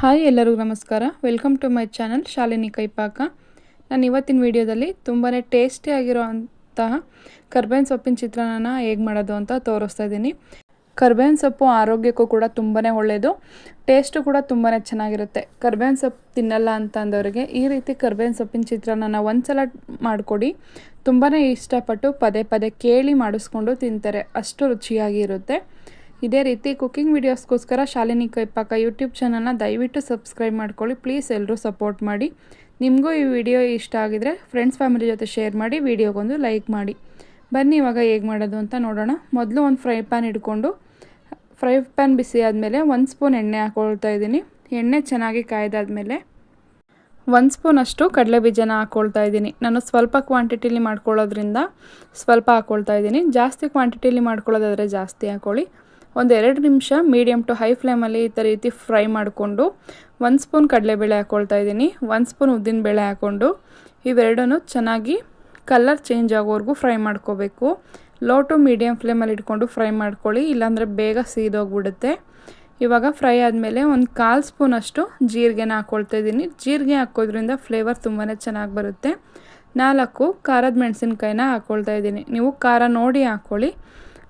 Hi ಎಲ್ಲರಿಗೂ ನಮಸ್ಕಾರ. Welcome to my channel Shalini Kaipaka. ನಾನು ಇವತ್ತಿನ ವಿಡಿಯೋದಲ್ಲಿ ತುಂಬಾ ಟೇಸ್ಟಿಯಾಗಿರೋಂತಹ ಕರ್ಬೇವಿನ ಸೊಪ್ಪಿನ ಚಿತ್ರಾನ್ನ ಹೇಗೆ ಮಾಡೋದು ಅಂತ ತೋರಿಸ್ತಾ ಇದ್ದೀನಿ. ಕರ್ಬೇವಿನ ಸೊಪ್ಪು ಆರೋಗ್ಯಕ್ಕೂ ಕೂಡ ತುಂಬಾ ಒಳ್ಳೆಯದು, ಟೇಸ್ಟು ಕೂಡ ತುಂಬಾ ಚೆನ್ನಾಗಿರುತ್ತೆ. ಕರ್ಬೇವಿನ ಸೊಪ್ಪು ತಿನ್ನಲ್ಲ ಅಂತ ಅಂದವರಿಗೆ ಈ ರೀತಿ ಕರ್ಬೇವಿನ ಸೊಪ್ಪಿನ ಚಿತ್ರಾನ್ನ ಒಂದ್ಸಲ ಮಾಡಿಕೊಡಿ. ತುಂಬಾ ಇಷ್ಟಪಟ್ಟು ಪದೇ ಪದೇ ಕೇಳಿ ಮಾಡಿಸ್ಕೊಂಡು ತಿಂತಾರೆ, ಅಷ್ಟು ರುಚಿಯಾಗಿರುತ್ತೆ. ಇದೇ ರೀತಿ ಕುಕ್ಕಿಂಗ್ ವೀಡಿಯೋಸ್ಗೋಸ್ಕರ ಶಾಲಿನಿ ಕೈಪಾಕ ಯೂಟ್ಯೂಬ್ ಚಾನಲ್ನ ದಯವಿಟ್ಟು ಸಬ್ಸ್ಕ್ರೈಬ್ ಮಾಡ್ಕೊಳ್ಳಿ. ಪ್ಲೀಸ್ ಎಲ್ಲರೂ ಸಪೋರ್ಟ್ ಮಾಡಿ. ನಿಮಗೂ ಈ ವಿಡಿಯೋ ಇಷ್ಟ ಆಗಿದರೆ ಫ್ರೆಂಡ್ಸ್ ಫ್ಯಾಮಿಲಿ ಜೊತೆ ಶೇರ್ ಮಾಡಿ, ವಿಡಿಯೋಗೊಂದು ಲೈಕ್ ಮಾಡಿ. ಬನ್ನಿ ಇವಾಗ ಹೇಗೆ ಮಾಡೋದು ಅಂತ ನೋಡೋಣ. ಮೊದಲು ಒಂದು ಫ್ರೈ ಪ್ಯಾನ್ ಇಟ್ಕೊಂಡು ಫ್ರೈ ಪ್ಯಾನ್ ಬಿಸಿ ಆದಮೇಲೆ 1 ಸ್ಪೂನ್ ಎಣ್ಣೆ ಹಾಕ್ಕೊಳ್ತಾ ಇದ್ದೀನಿ. ಎಣ್ಣೆ ಚೆನ್ನಾಗಿ ಕಾಯ್ದಾದ್ಮೇಲೆ 1 ಸ್ಪೂನಷ್ಟು ಕಡಲೆಬೀಜನ ಹಾಕ್ಕೊಳ್ತಾ ಇದ್ದೀನಿ. ನಾನು ಸ್ವಲ್ಪ ಕ್ವಾಂಟಿಟಿಲಿ ಮಾಡ್ಕೊಳ್ಳೋದ್ರಿಂದ ಸ್ವಲ್ಪ ಹಾಕ್ಕೊಳ್ತಾ ಇದ್ದೀನಿ. ಜಾಸ್ತಿ ಕ್ವಾಂಟಿಟಿಲಿ ಮಾಡ್ಕೊಳ್ಳೋದಾದರೆ ಜಾಸ್ತಿ ಹಾಕ್ಕೊಳ್ಳಿ. ಒಂದು 2 ನಿಮಿಷ ಮೀಡಿಯಮ್ ಟು ಹೈ ಫ್ಲೇಮಲ್ಲಿ ಈ ರೀತಿ ಫ್ರೈ ಮಾಡಿಕೊಂಡು 1 ಸ್ಪೂನ್ ಕಡಲೆಬೇಳೆ ಹಾಕ್ಕೊಳ್ತಾ ಇದ್ದೀನಿ. 1 ಸ್ಪೂನ್ ಉದ್ದಿನಬೇಳೆ ಹಾಕ್ಕೊಂಡು ಇವೆರಡನ್ನೂ ಚೆನ್ನಾಗಿ ಕಲರ್ ಚೇಂಜ್ ಆಗೋವರೆಗೂ ಫ್ರೈ ಮಾಡ್ಕೋಬೇಕು. ಲೋ ಟು ಮೀಡಿಯಮ್ ಫ್ಲೇಮಲ್ಲಿ ಇಟ್ಕೊಂಡು ಫ್ರೈ ಮಾಡ್ಕೊಳ್ಳಿ, ಇಲ್ಲಾಂದರೆ ಬೇಗ ಸೀದೋಗ್ಬಿಡುತ್ತೆ. ಇವಾಗ ಫ್ರೈ ಆದಮೇಲೆ ಒಂದು 1/4 ಸ್ಪೂನಷ್ಟು ಜೀರಿಗೆನ ಹಾಕ್ಕೊಳ್ತಾ ಇದ್ದೀನಿ. ಜೀರಿಗೆ ಹಾಕೋದ್ರಿಂದ ಫ್ಲೇವರ್ ತುಂಬಾ ಚೆನ್ನಾಗಿ ಬರುತ್ತೆ. 4 ಖಾರದ ಮೆಣಸಿನ್ಕಾಯಿನ ಹಾಕ್ಕೊಳ್ತಾ ಇದ್ದೀನಿ. ನೀವು ಖಾರ ನೋಡಿ ಹಾಕ್ಕೊಳ್ಳಿ.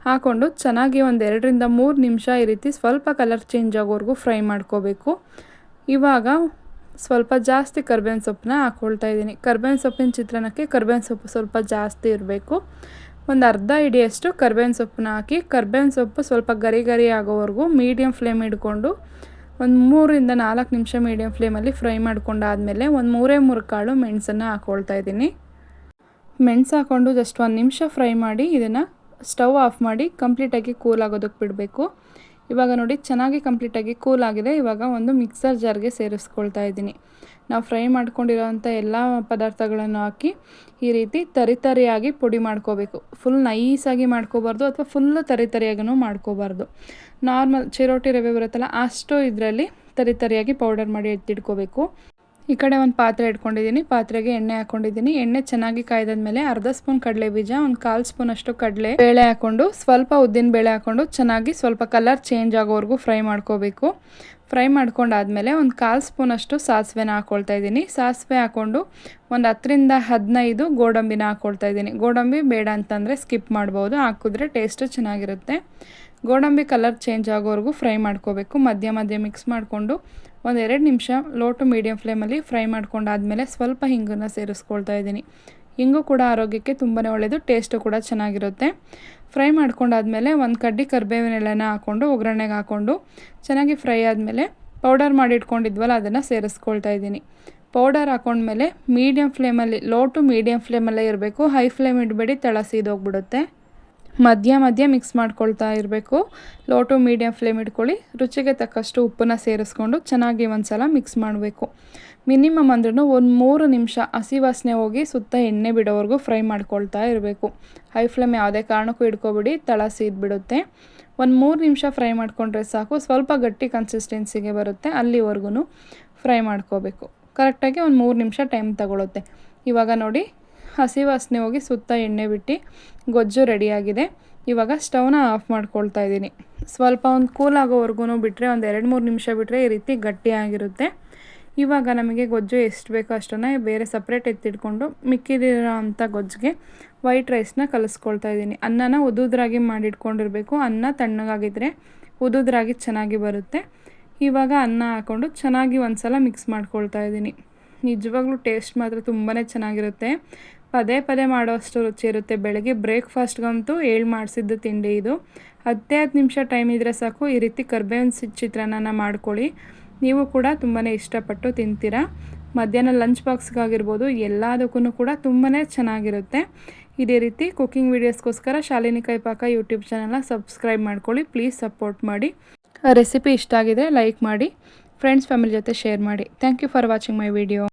ಹಾಕ್ಕೊಂಡು ಚೆನ್ನಾಗಿ ಒಂದು 2ರಿಂದ 3 ನಿಮಿಷ ಈ ರೀತಿ ಸ್ವಲ್ಪ ಕಲರ್ ಚೇಂಜ್ ಆಗೋವರೆಗೂ ಫ್ರೈ ಮಾಡ್ಕೋಬೇಕು. ಇವಾಗ ಸ್ವಲ್ಪ ಜಾಸ್ತಿ ಕರ್ಬೇವಿನ ಸೊಪ್ಪನ್ನ ಹಾಕ್ಕೊಳ್ತಾ ಇದ್ದೀನಿ. ಕರ್ಬೇವಿನ ಸೊಪ್ಪಿನ ಚಿತ್ರಾನ್ನಕ್ಕೆ ಕರ್ಬೇವಿನ ಸೊಪ್ಪು ಸ್ವಲ್ಪ ಜಾಸ್ತಿ ಇರಬೇಕು. ಒಂದು ಅರ್ಧ ಹಿಡಿಯಷ್ಟು ಕರ್ಬೇವಿನ ಸೊಪ್ಪನ್ನ ಹಾಕಿ ಕರ್ಬೇವಿನ ಸೊಪ್ಪು ಸ್ವಲ್ಪ ಗರಿ ಗರಿ ಆಗೋವರೆಗೂ ಮೀಡಿಯಮ್ ಫ್ಲೇಮ್ ಇಟ್ಕೊಂಡು ಒಂದು 3ರಿಂದ 4 ನಿಮಿಷ ಮೀಡಿಯಮ್ ಫ್ಲೇಮಲ್ಲಿ ಫ್ರೈ ಮಾಡ್ಕೊಂಡಾದಮೇಲೆ ಒಂದು 3 ಕಾಳು ಮೆಣಸನ್ನು ಹಾಕ್ಕೊಳ್ತಾ ಇದ್ದೀನಿ. ಮೆಣಸು ಹಾಕ್ಕೊಂಡು ಜಸ್ಟ್ 1 ನಿಮಿಷ ಫ್ರೈ ಮಾಡಿ ಇದನ್ನು ಸ್ಟವ್ ಆಫ್ ಮಾಡಿ ಕಂಪ್ಲೀಟಾಗಿ ಕೂಲ್ ಆಗೋದಕ್ಕೆ ಬಿಡಬೇಕು. ಇವಾಗ ನೋಡಿ ಚೆನ್ನಾಗಿ ಕಂಪ್ಲೀಟಾಗಿ ಕೂಲ್ ಆಗಿದೆ. ಇವಾಗ ಒಂದು ಮಿಕ್ಸರ್ ಜಾರ್ಗೆ ಸೇರಿಸ್ಕೊಳ್ತಾ ಇದ್ದೀನಿ. ನಾವು ಫ್ರೈ ಮಾಡ್ಕೊಂಡಿರೋವಂಥ ಎಲ್ಲ ಪದಾರ್ಥಗಳನ್ನು ಹಾಕಿ ಈ ರೀತಿ ತರಿಯಾಗಿ ಪುಡಿ ಮಾಡ್ಕೋಬೇಕು. ಫುಲ್ ನೈಸಾಗಿ ಮಾಡ್ಕೋಬಾರ್ದು ಅಥವಾ ಫುಲ್ಲು ತರಿಯಾಗೂ ಮಾಡ್ಕೋಬಾರ್ದು. ನಾರ್ಮಲ್ ಚಿರೋಟಿ ರವೆ ಬರುತ್ತಲ್ಲ ಅಷ್ಟು ಇದರಲ್ಲಿ ತರಿಯಾಗಿ ಪೌಡರ್ ಮಾಡಿ ಎತ್ತಿಟ್ಕೋಬೇಕು. ಈ ಕಡೆ ಒಂದು ಪಾತ್ರೆ ಇಟ್ಕೊಂಡಿದ್ದೀನಿ. ಪಾತ್ರೆಗೆ ಎಣ್ಣೆ ಹಾಕ್ಕೊಂಡಿದ್ದೀನಿ. ಎಣ್ಣೆ ಚೆನ್ನಾಗಿ ಕಾಯ್ದಾದ್ಮೇಲೆ ಅರ್ಧ ಸ್ಪೂನ್ ಕಡಲೆ ಬೀಜ, ಒಂದು 1/4 ಸ್ಪೂನಷ್ಟು ಕಡಲೆ ಬೇಳೆ ಹಾಕ್ಕೊಂಡು ಸ್ವಲ್ಪ ಉದ್ದಿನ ಬೇಳೆ ಹಾಕ್ಕೊಂಡು ಚೆನ್ನಾಗಿ ಸ್ವಲ್ಪ ಕಲರ್ ಚೇಂಜ್ ಆಗೋವರೆಗೂ ಫ್ರೈ ಮಾಡ್ಕೋಬೇಕು. ಫ್ರೈ ಮಾಡ್ಕೊಂಡಾದ್ಮೇಲೆ ಒಂದು 1/4 ಸ್ಪೂನಷ್ಟು ಸಾಸಿವೆನ ಹಾಕ್ಕೊಳ್ತಾ ಇದ್ದೀನಿ. ಸಾಸಿವೆ ಹಾಕ್ಕೊಂಡು ಒಂದು 10ರಿಂದ 15 ಗೋಡಂಬಿನ ಹಾಕ್ಕೊಳ್ತಾ ಇದ್ದೀನಿ. ಗೋಡಂಬಿ ಬೇಡ ಅಂತಂದರೆ ಸ್ಕಿಪ್ ಮಾಡ್ಬೋದು, ಹಾಕಿದ್ರೆ ಟೇಸ್ಟು ಚೆನ್ನಾಗಿರುತ್ತೆ. ಗೋಡಂಬಿ ಕಲರ್ ಚೇಂಜ್ ಆಗೋವರೆಗೂ ಫ್ರೈ ಮಾಡ್ಕೋಬೇಕು. ಮಧ್ಯ ಮಿಕ್ಸ್ ಮಾಡಿಕೊಂಡು ಒಂದು 2 ನಿಮಿಷ ಲೋ ಟು ಮೀಡಿಯಮ್ ಫ್ಲೇಮಲ್ಲಿ ಫ್ರೈ ಮಾಡ್ಕೊಂಡಾದ್ಮೇಲೆ ಸ್ವಲ್ಪ ಹಿಂಗನ್ನು ಸೇರಿಸ್ಕೊಳ್ತಾ ಇದ್ದೀನಿ. ಹಿಂಗು ಕೂಡ ಆರೋಗ್ಯಕ್ಕೆ ತುಂಬಾ ಒಳ್ಳೆಯದು, ಟೇಸ್ಟು ಕೂಡ ಚೆನ್ನಾಗಿರುತ್ತೆ. ಫ್ರೈ ಮಾಡ್ಕೊಂಡಾದ್ಮೇಲೆ ಒಂದು ಕಡ್ಡಿ ಕರಿಬೇವಿನ ಎಲೆನ ಹಾಕ್ಕೊಂಡು ಒಗ್ಗರಣೆಗೆ ಹಾಕ್ಕೊಂಡು ಚೆನ್ನಾಗಿ ಫ್ರೈ ಆದಮೇಲೆ ಪೌಡರ್ ಮಾಡಿ ಇಟ್ಕೊಂಡಿದ್ವಲ್ಲ ಅದನ್ನು ಸೇರಿಸ್ಕೊಳ್ತಾ ಇದ್ದೀನಿ. ಪೌಡರ್ ಹಾಕ್ಕೊಂಡ್ಮೇಲೆ ಮೀಡಿಯಮ್ ಫ್ಲೇಮಲ್ಲಿ ಲೋ ಟು ಮೀಡಿಯಮ್ ಫ್ಲೇಮಲ್ಲೇ ಇರಬೇಕು. ಹೈ ಫ್ಲೇಮ್ ಇಡಬೇಡಿ, ತಳ ಸೀದೋಗ್ಬಿಡುತ್ತೆ. ಮಧ್ಯ ಮಿಕ್ಸ್ ಮಾಡ್ಕೊಳ್ತಾ ಇರಬೇಕು. ಲೋ ಟು ಮೀಡಿಯಮ್ ಫ್ಲೇಮ್ ಇಟ್ಕೊಳ್ಳಿ. ರುಚಿಗೆ ತಕ್ಕಷ್ಟು ಉಪ್ಪನ್ನ ಸೇರಿಸ್ಕೊಂಡು ಚೆನ್ನಾಗಿ ಒಂದು ಸಲ ಮಿಕ್ಸ್ ಮಾಡಬೇಕು. ಮಿನಿಮಮ್ ಅಂದ್ರೂ ಒಂದು 3 ನಿಮಿಷ ಹಸಿ ವಾಸನೆ ಹೋಗಿ ಸುತ್ತ ಎಣ್ಣೆ ಬಿಡೋವರೆಗೂ ಫ್ರೈ ಮಾಡ್ಕೊಳ್ತಾ ಇರಬೇಕು. ಹೈ ಫ್ಲೇಮ್ ಯಾವುದೇ ಕಾರಣಕ್ಕೂ ಇಟ್ಕೊಬಿಡಿ, ತಳ ಸೀದ್ಬಿಡುತ್ತೆ. ಒಂದು 3 ನಿಮಿಷ ಫ್ರೈ ಮಾಡ್ಕೊಂಡ್ರೆ ಸಾಕು. ಸ್ವಲ್ಪ ಗಟ್ಟಿ ಕನ್ಸಿಸ್ಟೆನ್ಸಿಗೆ ಬರುತ್ತೆ, ಅಲ್ಲಿವರೆಗೂ ಫ್ರೈ ಮಾಡ್ಕೋಬೇಕು. ಕರೆಕ್ಟಾಗಿ ಒಂದು 3 ನಿಮಿಷ ಟೈಮ್ ತಗೊಳುತ್ತೆ. ಇವಾಗ ನೋಡಿ ಹಸಿ ವಾಸನೆ ಹೋಗಿ ಸುತ್ತ ಎಣ್ಣೆ ಬಿಟ್ಟು ಗೊಜ್ಜು ರೆಡಿಯಾಗಿದೆ. ಇವಾಗ ಸ್ಟವ್ನ ಆಫ್ ಮಾಡ್ಕೊಳ್ತಾ ಇದ್ದೀನಿ. ಸ್ವಲ್ಪ ಒಂದು ಕೂಲ್ ಆಗೋವರೆಗೂ ಬಿಟ್ಟರೆ ಒಂದು 2-3 ನಿಮಿಷ ಬಿಟ್ಟರೆ ಈ ರೀತಿ ಗಟ್ಟಿಯಾಗಿರುತ್ತೆ. ಇವಾಗ ನಮಗೆ ಗೊಜ್ಜು ಎಷ್ಟು ಬೇಕೋ ಅಷ್ಟನ್ನು ಬೇರೆ ಸಪ್ರೇಟ್ ಎತ್ತಿಟ್ಕೊಂಡು ಮಿಕ್ಕಿದಿರೋ ಅಂಥ ಗೊಜ್ಜಿಗೆ ವೈಟ್ ರೈಸ್ನ ಕಲಿಸ್ಕೊಳ್ತಾ ಇದ್ದೀನಿ. ಅನ್ನನ ಉದುದ್ರಾಗಿ ಮಾಡಿಟ್ಕೊಂಡಿರಬೇಕು. ಅನ್ನ ತಣ್ಣಗಾಗಿದ್ದರೆ ಉದುದ್ರಾಗಿ ಚೆನ್ನಾಗಿ ಬರುತ್ತೆ. ಇವಾಗ ಅನ್ನ ಹಾಕ್ಕೊಂಡು ಚೆನ್ನಾಗಿ ಒಂದು ಸಲ ಮಿಕ್ಸ್ ಮಾಡ್ಕೊಳ್ತಾ ಇದ್ದೀನಿ. ನಿಜವಾಗ್ಲೂ ಟೇಸ್ಟ್ ಮಾತ್ರ ತುಂಬಾ ಚೆನ್ನಾಗಿರುತ್ತೆ. ಪದೇ ಮಾಡೋಷ್ಟು ರುಚಿ ಇರುತ್ತೆ. ಬೆಳಗ್ಗೆ ಬ್ರೇಕ್ಫಾಸ್ಟ್ಗಂತೂ ಮಾಡಿಸಿದ್ದು ತಿಂಡಿ ಇದು. 10 ನಿಮಿಷ ಟೈಮ್ ಇದ್ದರೆ ಸಾಕು. ಈ ರೀತಿ ಕರ್ಬೇವಿನ ಚಿತ್ರಾನ್ನ ಮಾಡ್ಕೊಳ್ಳಿ. ನೀವು ಕೂಡ ತುಂಬಾ ಇಷ್ಟಪಟ್ಟು ತಿಂತೀರಾ. ಮಧ್ಯಾಹ್ನ ಲಂಚ್ ಬಾಕ್ಸ್ಗಾಗಿರ್ಬೋದು ಎಲ್ಲದಕ್ಕೂ ಕೂಡ ತುಂಬಾ ಚೆನ್ನಾಗಿರುತ್ತೆ. ಇದೇ ರೀತಿ ಕುಕ್ಕಿಂಗ್ ವೀಡಿಯೋಸ್ಗೋಸ್ಕರ ಶಾಲಿನಿ ಕೈಪಾಕ ಯೂಟ್ಯೂಬ್ ಚಾನಲ್ನ ಸಬ್ಸ್ಕ್ರೈಬ್ ಮಾಡ್ಕೊಳ್ಳಿ. ಪ್ಲೀಸ್ ಸಪೋರ್ಟ್ ಮಾಡಿ. ರೆಸಿಪಿ ಇಷ್ಟ ಆಗಿದರೆ ಲೈಕ್ ಮಾಡಿ, ಫ್ರೆಂಡ್ಸ್ ಫ್ಯಾಮಿಲಿ ಜೊತೆ ಶೇರ್ ಮಾಡಿ. Thank you for watching my video.